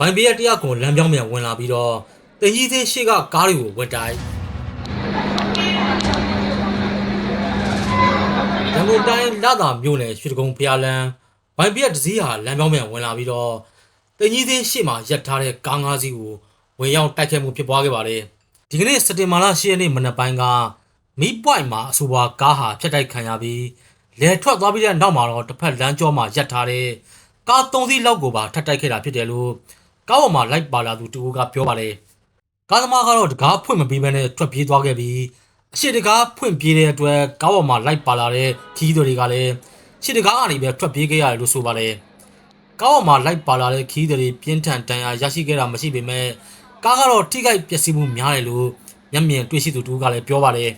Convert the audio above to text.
ဘိုင်ဘီရဲ့တရားကိုလမ်းပြောင်းမြန်ဝင်လာပြီးတော့တင်ကြီးသေးရှေ့ကကားတွေကိုဝင်တိုက်ရန်ကုန်တိုင်းလသာမြို့နယ်ရွှေတကုံဖျားလန်းဘိုင်ဘီရဲ့တစည်းဟာလမ်းပြောင်းမြန်ဝင်လာပြီးတော့တင်ကြီးသေးရှေ့မှာရပ်ထားတဲ့ကား၅စီးကိုဝင်ရောက်တိုက်ခိုက်မှုဖြစ်ပွားခဲ့ပါတယ်ဒီကနေ့စက်တင်ဘာလ10ရက်နေ့မနက်ပိုင်းကမီးပွိုင်မှာအဆိုပါကားဟာဖျက်တိုက်ခံရပြီးလဲထွက်သွားပြီးတဲ့နောက်မှာတော့တစ်ဖက်လမ်းကျောမှာရပ်ထားတဲ့ကား၃စီးလောက်ကိုပါထပ်တိုက်ခဲ့တာဖြစ်တယ်လို့ကားပေါ်မှာလိုက်ပါလာသူတူကပြောပါတယ်ကားသမားကတော့တကားဖွင့်မပေးဘဲနဲ့ထွက်ပြေးသွားခဲ့ပြီးအရှိတကားဖွင့်ပြေးတဲ့အတွက်ကားပေါ်မှာလိုက်ပါလာတဲ့ခီးတွေကလည်းရှစ်တကားကနေပဲထွက်ပြေးခဲ့ရတယ်လို့ဆိုပါတယ်ကားပေါ်မှာလိုက်ပါလာတဲ့ခီးတွေပြင်းထန်တန်ရာရရှိခဲ့တာမရှိပေမဲ့ကားကတော့ထိခိုက်ပျက်စီးမှုများတယ်လို့မျက်မြင်တွေ့ရှိသူတူကလည်းပြောပါတယ်